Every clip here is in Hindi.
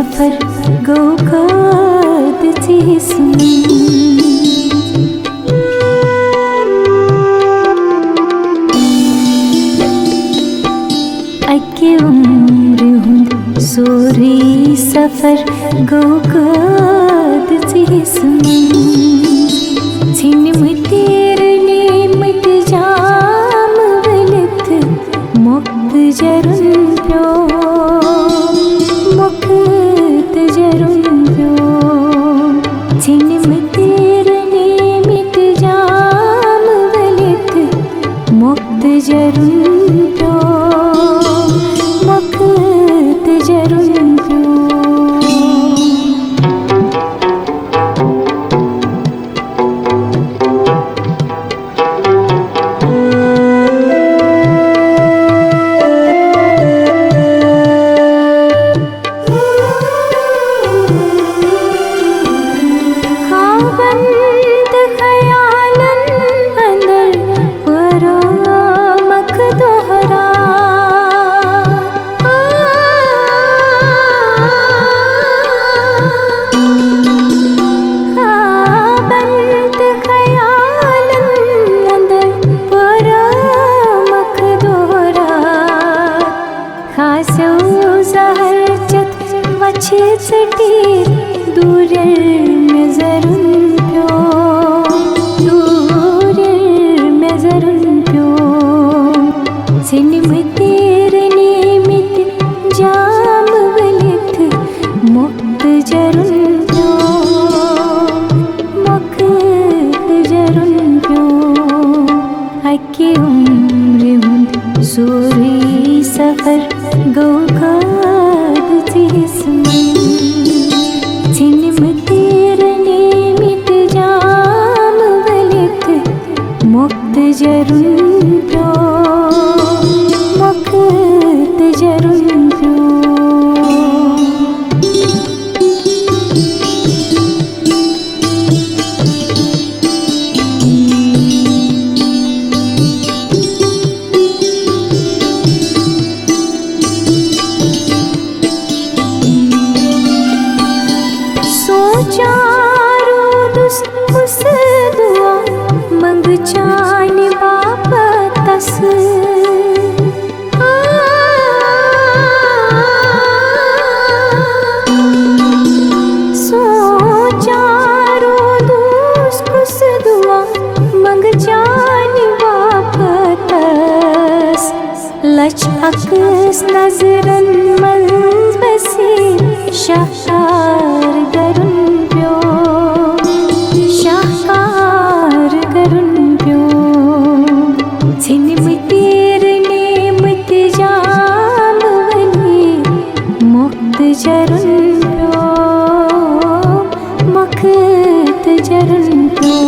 सफर गोकाद जिस्म अके उम्र हुंद सोरी सफर गोकाद जिस्म छिन तेर ने मत जाम वलत मुक्त जरुन प्यो मुक्त जरुन प्यो छिन तेर ने मत जाम वलत मुक्त जरुन प्यो मुक्त जरुन प्यो सोरी सफर गोकाद जिस्म छिन तेर ने मिट जाम वलत मुक्त जरुन प्यो मुक्त जरुन प्यो चान वापस सोचारो दोस्त कुछ दुआ मंग चान वापस लच अक्स नजरन मंज बसे शाकार गरुन प्यो शाकार गरुन छिन तेर ने मत जाम वली मुक्त जरुन प्यो मुक्त जरुन प्यो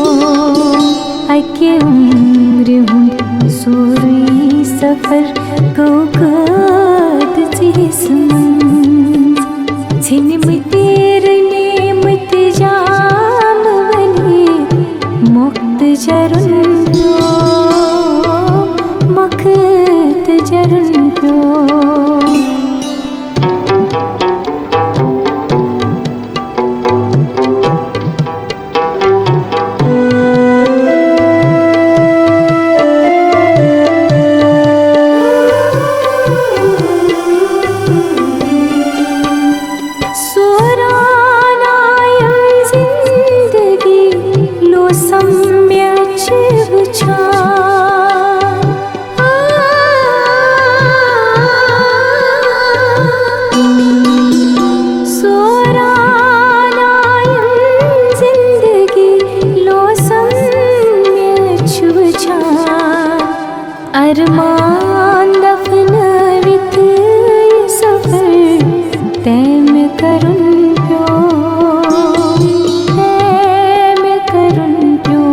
अके उम्र हुंद सोरी सफर गोकाद जिस्म छिन तेर ने मत जाम वली मुक्त जरुन प्यो मुक्त जरुन प्यो अरमान दफन वित सफर तैम करुन प्यो तैम करुन प्यो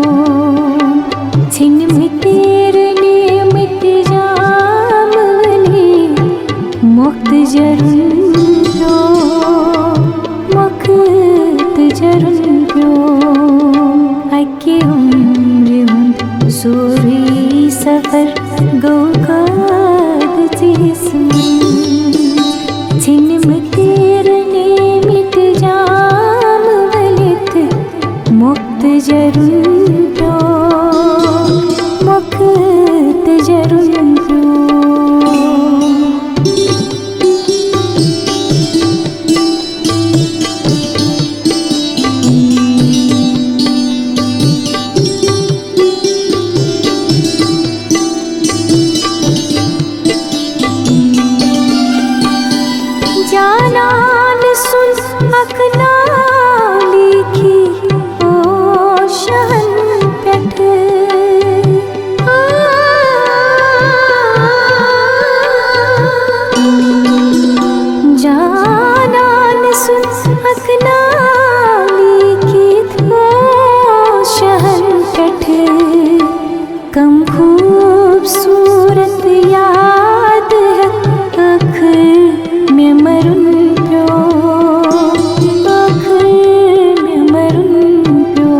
छिन तेर ने मिट जाम वली मुक्त जरुन प्यो मुक्त जरुन प्यो अके उम्र हुंद सोरी सफर गोकाद जिस्म छिन तेर ने खूबसूरत याद है आखिर में मरुन प्यो, आखिर में मरुन प्यो।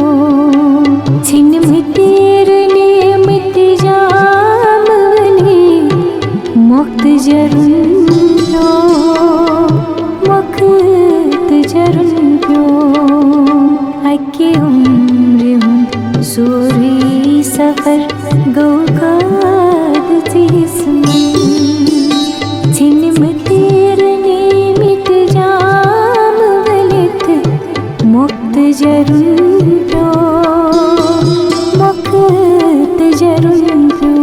छिन मिटेर ने मिट जाम वली मुक्त जरुन प्यो, मुक्त जरुन प्यो। अके उम्र हुन सोरी सफर गौकाद जिस्म छिन मिटेर ने मिट जाम वलित मुक्त जरुन प्यो, मुक्त जरुन प्यो।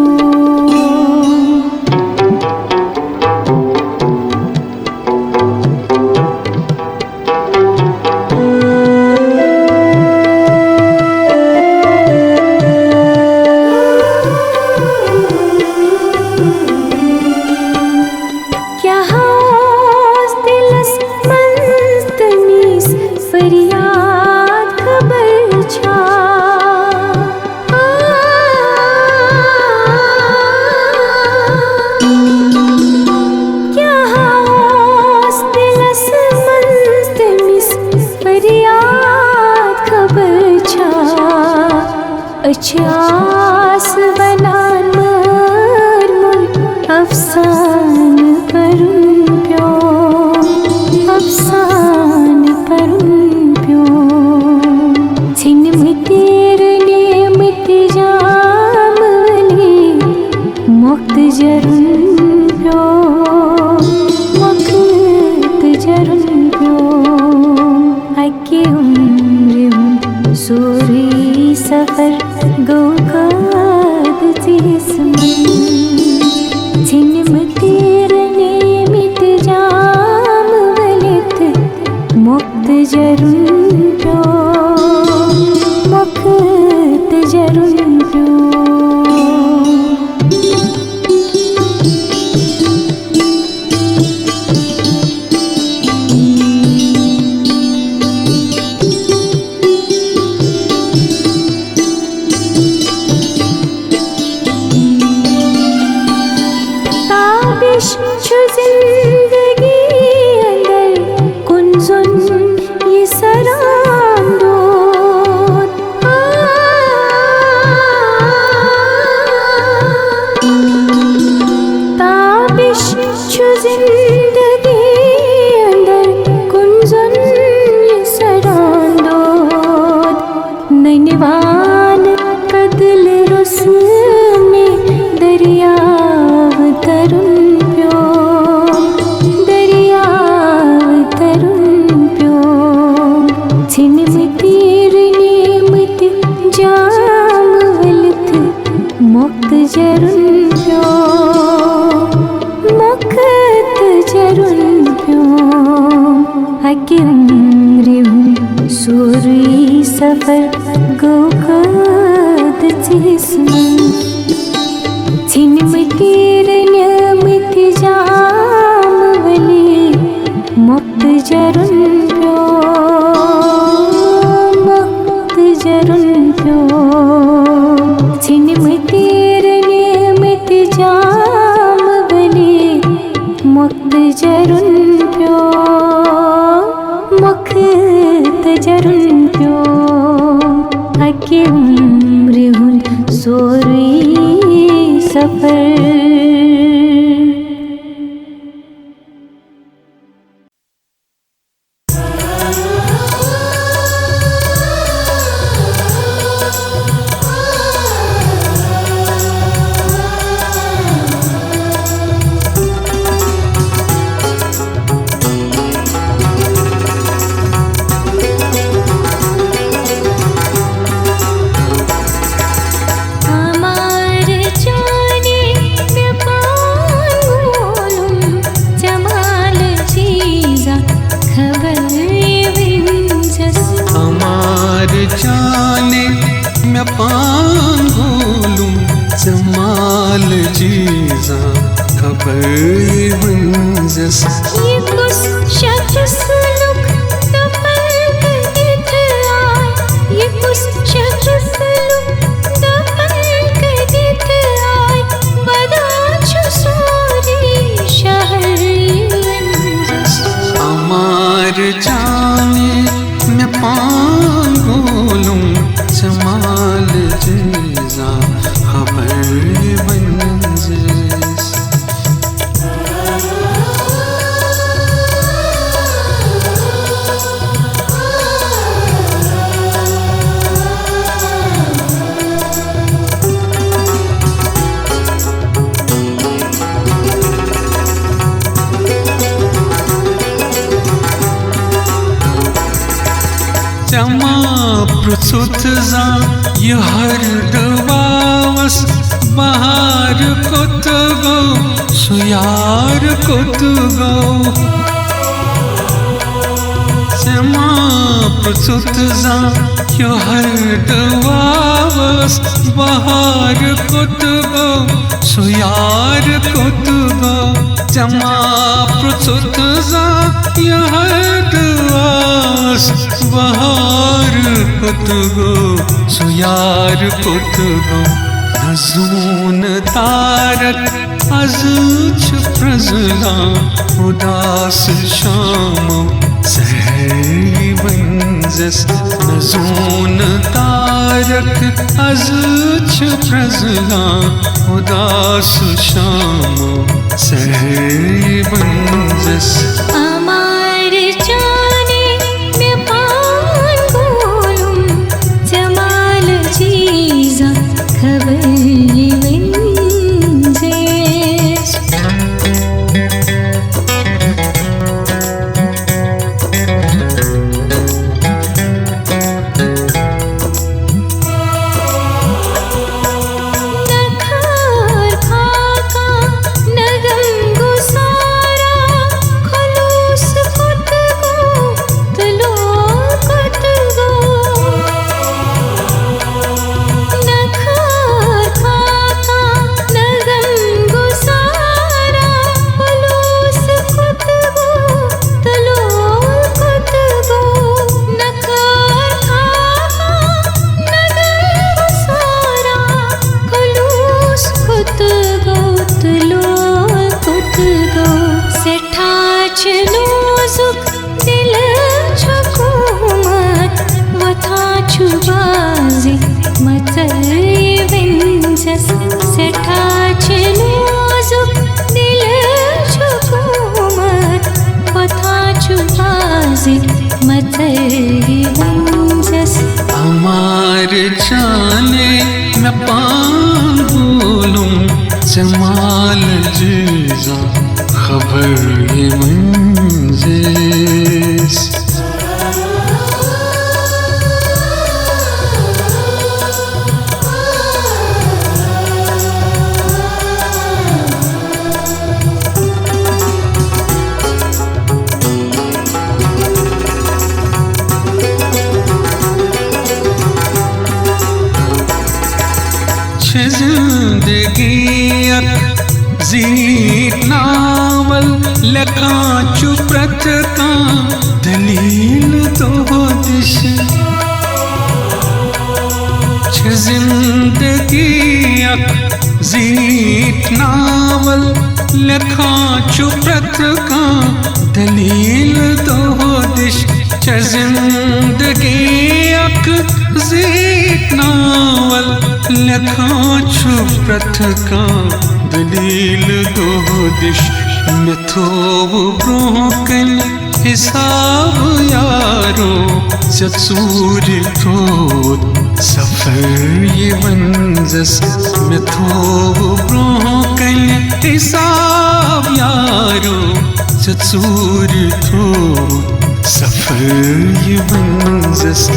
अचास बनान मर मुन अफसान परुन प्यो, अफसान परुन प्यो। छिन मिटेर ने मिट जाम वली मुक्त जरुन प्यो, मुक्त जरुन प्यो। अके उम्र हुन सोरी सफर गौकाद जिस्म छिन मिटेर ने मिट जाम वलित मुक्त जरुन प्यो, मुक्त जरुन प्यो। छु जिंदगी अंदर कुंजुन ये सरांदो ताबिश छु जिंदगी अंदर कुंजुन ये सरांदो नैनवान कदल रुस में दरियाव तरुन छिन मिटेर ने मिट जाम वलित मुक्त जरुन प्यो, मुक्त जरुन प्यो। अके उम्र हुन सोरी सफर गौकाद जिस्म छिन मिटेर ने मिट जाम वली मुक्त जरुन प्यो, जरुन प्यो। छिन मिटेर ने मिट जाम वली मुक्त जरुन प्यो, मुक्त जरुन प्यो। अके उम्र हुन सोरी सफर ये कुछ शख्स लुक दफन कर देते जमा प्रसुत जा ये हर दवावस बहार कुत गो सुयार कुत गो जमा प्रसुत जा ये हर दवावस बहार कुत गो सुयार कुत गो जमा प्रसुत जा ये हर दवावस बहार कुत गो सुयार कुत गो नजून तारक अज प्रजला उदास शाम सहरी बंजस नजून तारक अज प्रजला उदास शाम सहरी बंजस अमार जाने न पागुलूं जमाल जीजा खबर ये मंजिस जिंदगी जीत नावल लखा चुप्रत का दलील तो दिश जिंदगी जीत नावल लखा चुप्रत का दलील तो दिश जिंदगी जीत नावल लखा चुप्रत का दलील दो दिश मिथोब ब्रोकन हिसाब यारो चतूर थोत सफर ये मंजस मिथोब ब्रोकन हिसाब यारो चतूर थोत सफर ये मंजस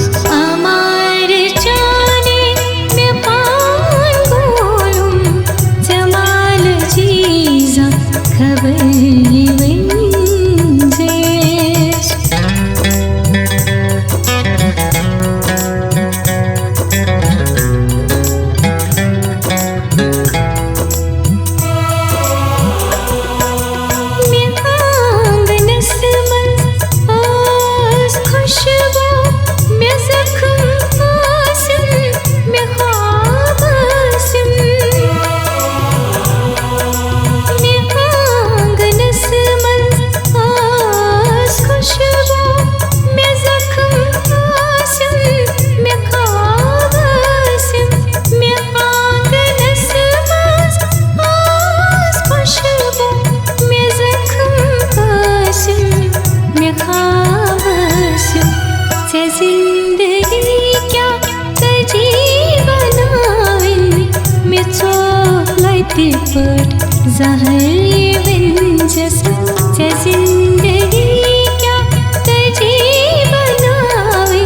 ज़हर विंजस जिंदगी क्या तजी बनावे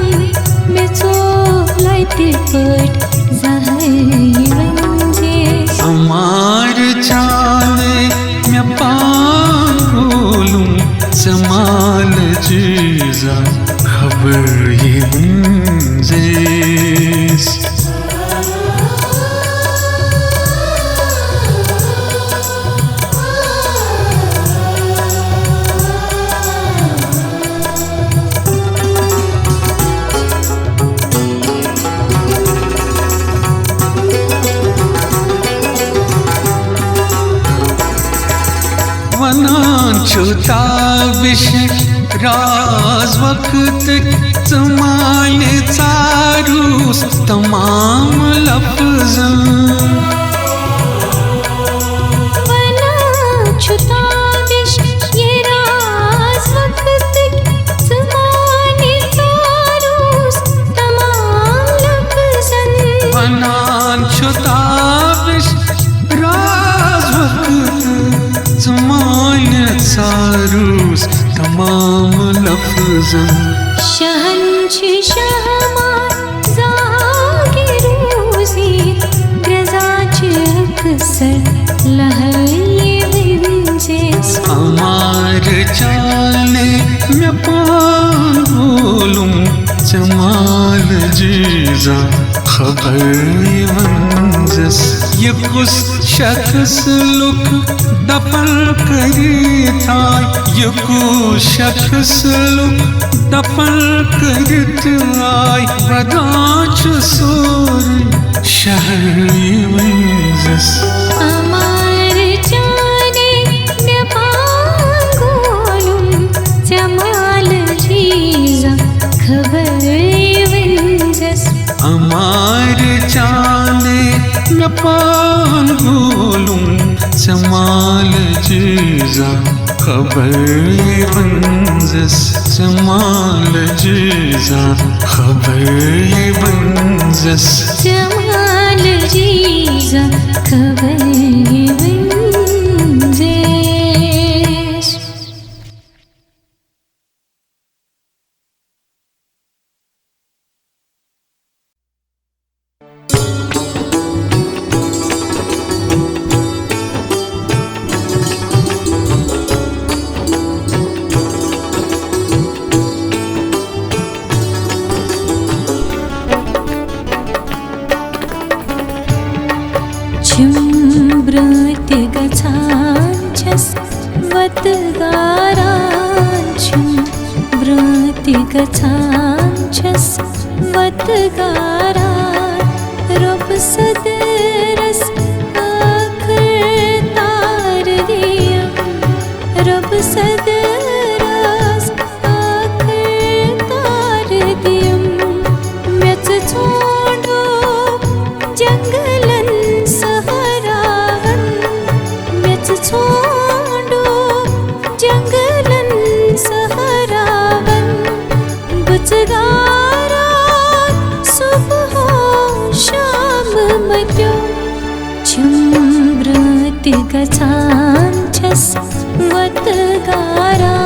ते पट जहयवंजे अमार चाले मैं पागोलूं जमाल जीजा खबर ये वंजेस वनांचुता विश राज वक्त ज़माने चारूस तमाम लफ्ज़न वनांचुता विश ये राज वक्त ज़माने चारूस तमाम लफ्ज़न वनांचुता विश राज वक्त ज़माने चारूस तमाम लफ्ज़न शहंशी शहमार जागिरूसी ग्रजाच अक्सर लहये विंजेस अमार चाले मैं पागोलूं जमाल जीजा खबर ये वंजस ये कुछ शख्स लुक दफन करी था ये कुछ शख्स लुक दफन करत आई बदाच सोर शहर ये वंजस अमार जाने मैं पागोलूं जमाल जीजा खबर वंजस अमार जाने मैं पागोलूं जमाल जीजा खबर ये वंजस जमाल जीजा खबर ये वंजस जमाल जीजा खबर वंजेस Cumbrut gacanchas vatgaran Cumbrut gacanchas vatgaran Rob sadras akhir tar diyam Rob sadras akhir tar diyam Myat chodo janglan छोड़ो जंगलन सहरावन बुझगारा सुबह शाम मत्यो चुम्ब्रत गचांचस वतगारा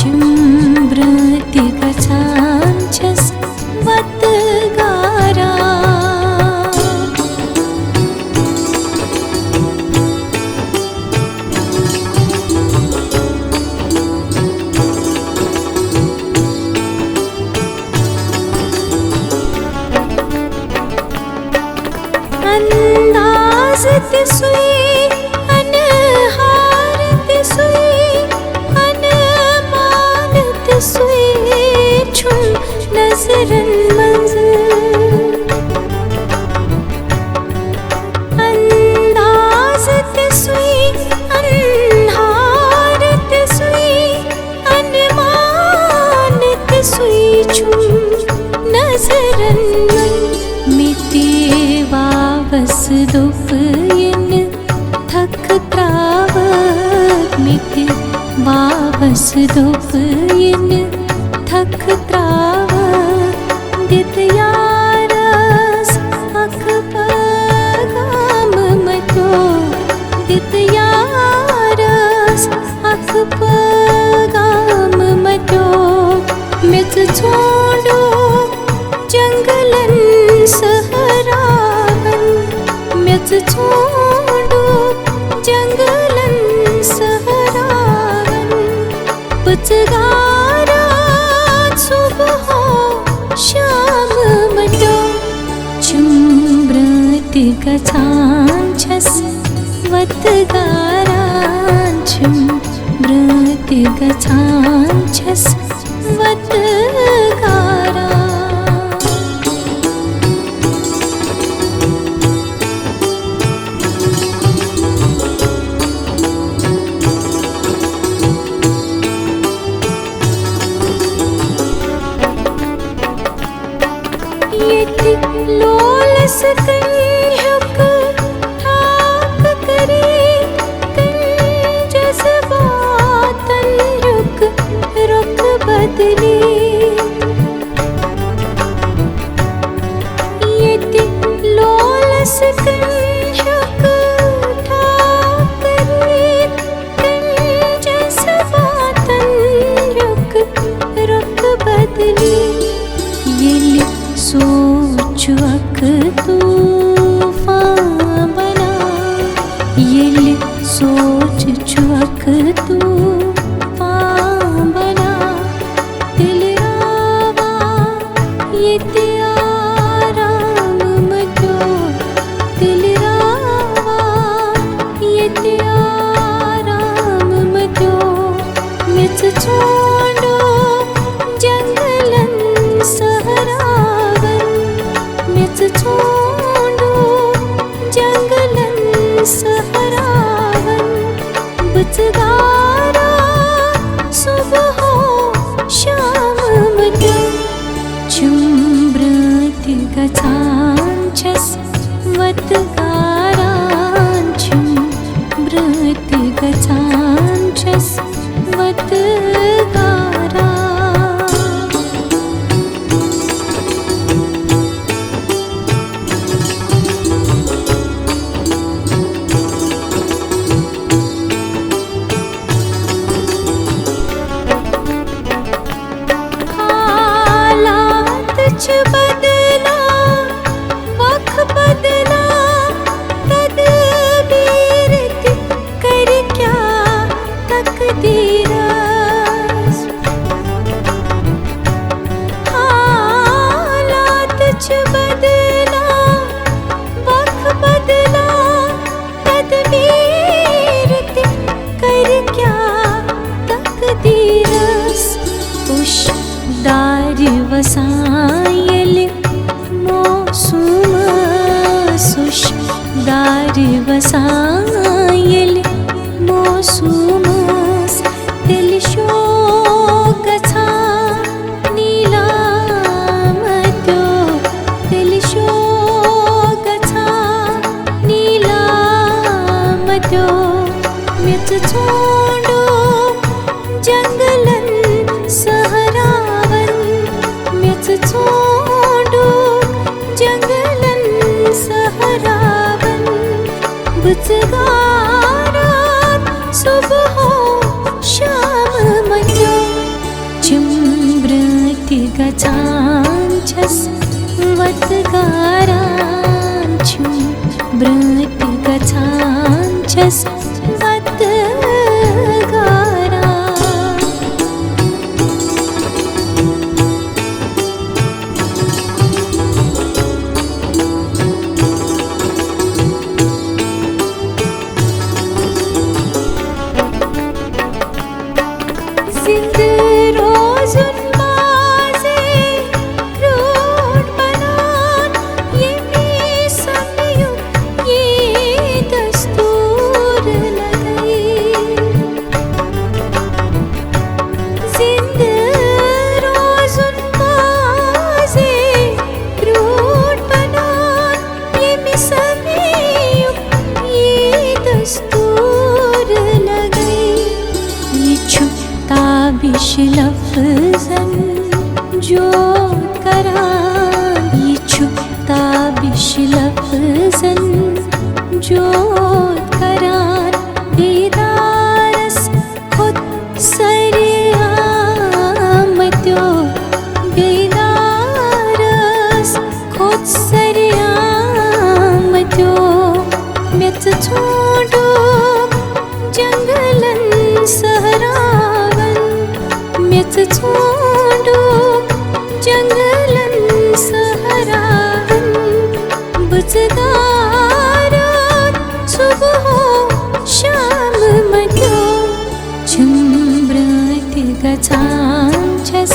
चुम्ब्रत गचांचस वतगारा अंदाज़त सुई अनहारत सुई अनमानत सुई छुम नजरन मंज़िल अंदाज़त सुई अनहारत सुई अनमानत सुई छुम नजरन मिते वावस दुपयन थक त्रावत मिते वावस दुपयन थक त्रावत दित यारस अख पगाम मतो दित यारस अख पगाम मतो मित छोड़ो जंगलन छोड़ो जंगलन सहरावन पुचगारा सुबह शाम मटो चुम्ब्रत गछांछस वतगारांछुम ब्रत गछांछस वतगारा लोलस कन्हक ठाक करे जज्बातन रुक रुक बदले लोलस कन्हक ठाक करे जज्बातन रुक रुक बदले सोचुअक तूफान बना ये सोच चुअक तूफान बना दिल रावा ये त्याराम मचो दिल रावा ये त्याराम मचो मिच छोड़ो जंगलन सहरावन मिच छोड़ो जंगलन सहरावन बुचगारा सुबह शाम मटो चुम्ब्रत गछांछस वतगारांछुम ब्रत गछांछस वतगारा बदला वक्त बदला तदबीर कर क्या तकदीर हालात बदला वक्त बदला तदबीर कर क्या तकदीर उश दार वसायल मौसम सुश दार वसायल मौसम दिल शो गछा नीलामतो दिल शो गछा नीलामतो मिच छोड़ो जंगलन सहरावन मिच छोड़ो जंगलन सहरावन बुचगारा सुबह शाम मटो चुम्ब्रत गछांछस वतगारांछुम ब्रत गछांछस वतगारा लफ्ज़न जो करान ये छुपता बिश लफ्ज़न जो करान बेदारस खुद सरियामतो बेदारस खुद सरियामतो छोडू जंगलन सहरावन बुजगारात सुबह शाम मध्यो चुंब्रत गचांचस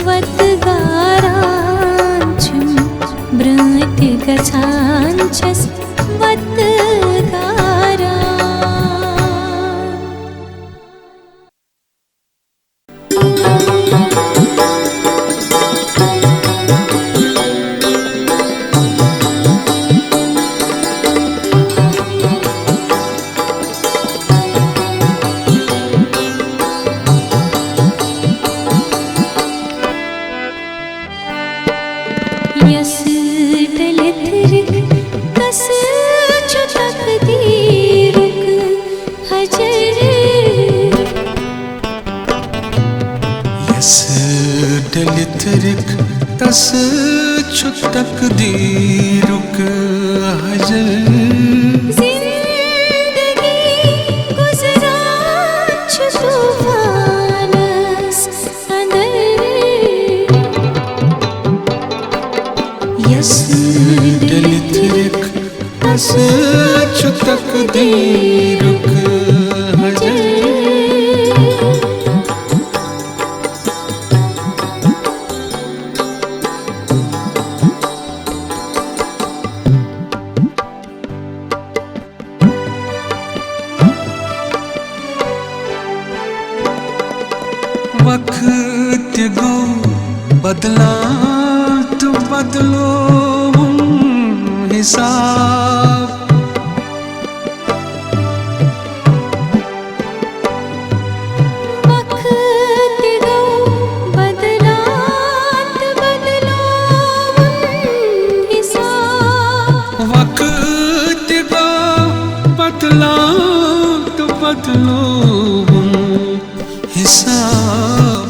वतगारां चुंब्रत गचांचस वतगारां यस डलित कस छुटक दीरुक हजर यस डलित रिक तस छुटक दीरुक हजर जिंदगी गुजरान छु तूफानस अंदर यस डलित रिक तस छुटक दीरुक हजर वक्त गो बदला तो बदलो हिसाब वक्त गो बदलात बदलो हिसाब वक्त गो बदला तो बदलो हिसाब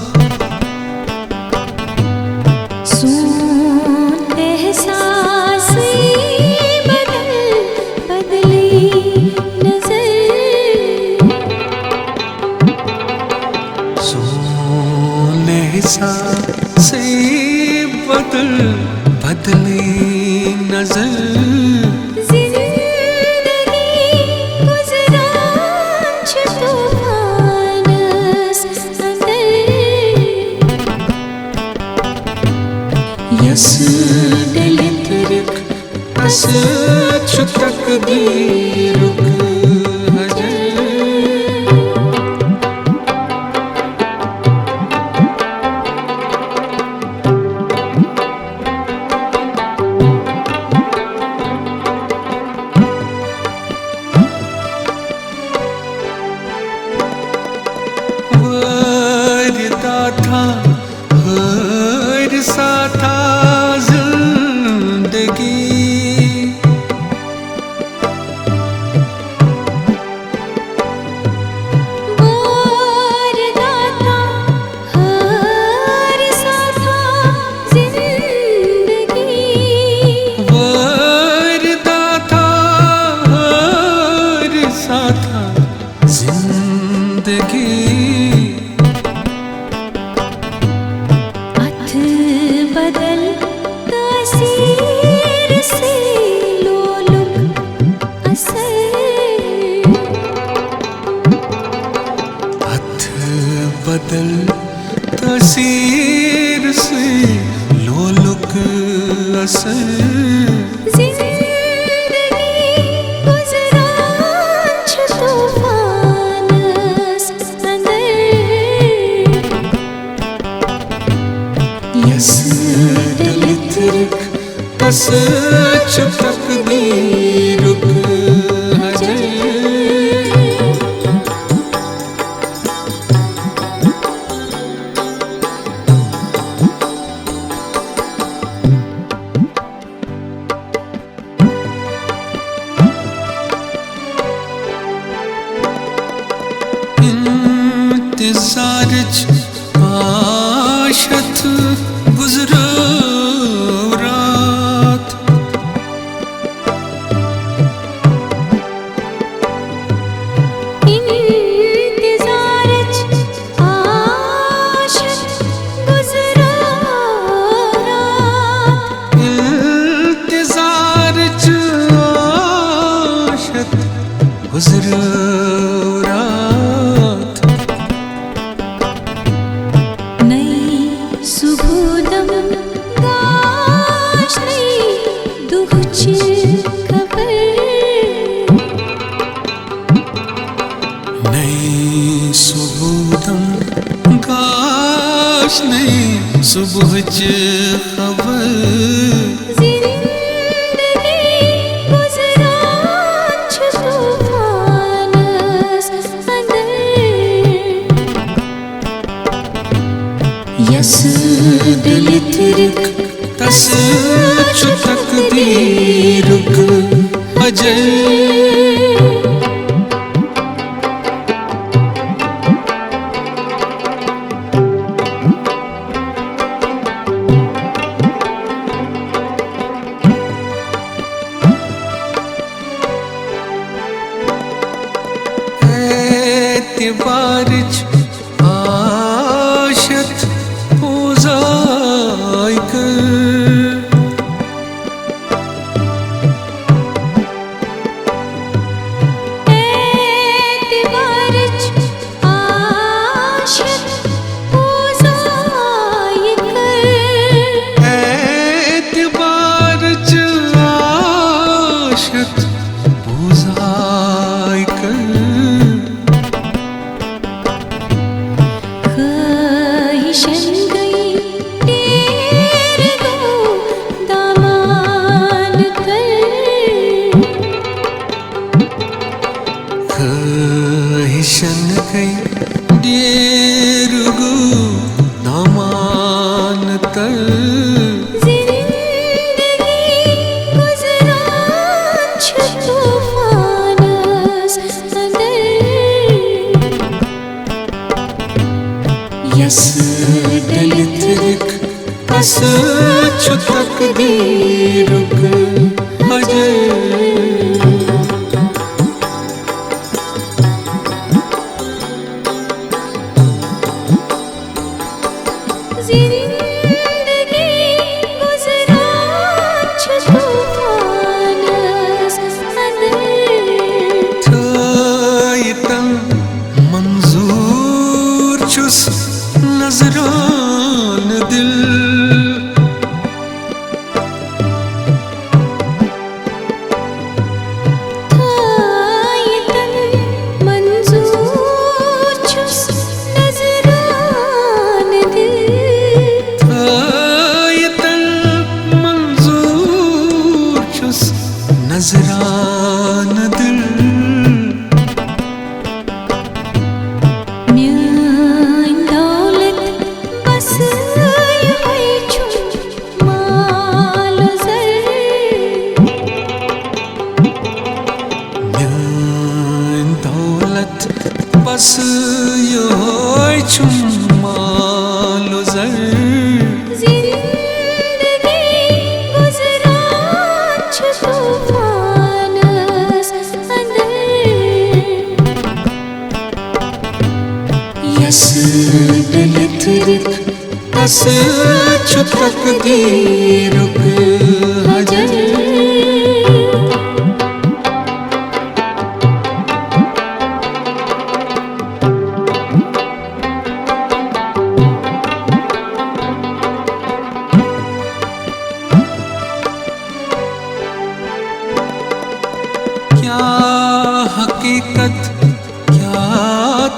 सुन एहसास बदल बदली नजर सोने से बदल बदली नजर जिंदगी गुजरान छु तूफानस अंदर यस डलित रिक तस छुटक दीरुक हजर वरदा था हर सा था जिंदगी बोरदाता हर सा था जिंदगी वरदा था हर सा था जिंदगी अथ बदल तस्वीर से लोलुक असर हथ बदल तस्वीर से लोलुक असर जिंदगी गुजरान छु तूफानस अंदर यस डलित रिक तस छुटक दीरुक हजर इंतजार आशत गुजरो रात इंतजार आशत गुजर रात नई सुबोदम गाश नई दुख खबर नई सुबोदम गाश नई सुबह खबर यस दिल तिरक तस छु तकदीरुक अजल एतबारच आशत पोजाई कर एतबारच आशत पोजाई कर एतबारच आशत पोजाई कर शन गई डेरुगु दामान तर जिंदगी गुजरान छ तूफानस अंदर यस दिल तिरक तस छु तकदीरुक अजल जिंदगी गुजरान छ तूफानस अंदर थायतन मंजूर छुस नजरान दिल थायतन मंजूर छुस नजरान दिल थायतन मंजूर छुस नजरान दिल म्यान दौलत बस यही छु मालो ज़र म्यान दौलत बस योय छुम मालो ज़र जिंदगी गुजरान छ तूफानस अंदर यस दिल तिरक तस छु तकदीरुक अजल क्या हकीकत क्या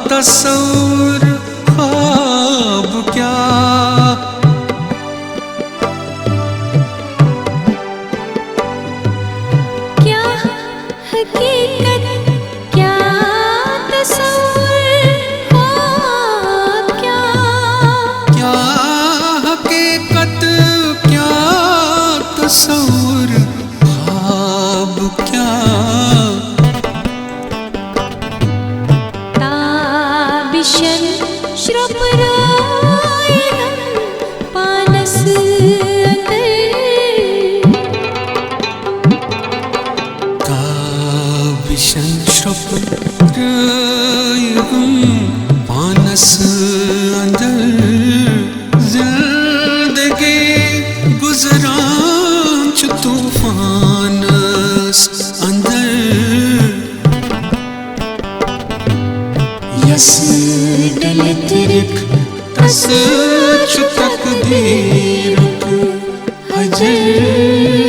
तस्वीर ख्वाब क्या क्या हकीकत क्या तस्वीर ख्वाब क्या क्या हकीकत क्या तस्वीर ख्वाब क्या ताबिशन श्रपरायणं पानस ताबिशन श्रपरायणं पानस अंदर जिंदगी गुजरान छ तूफानस अंदर डले तिरक तस छुतक दीरुक हजर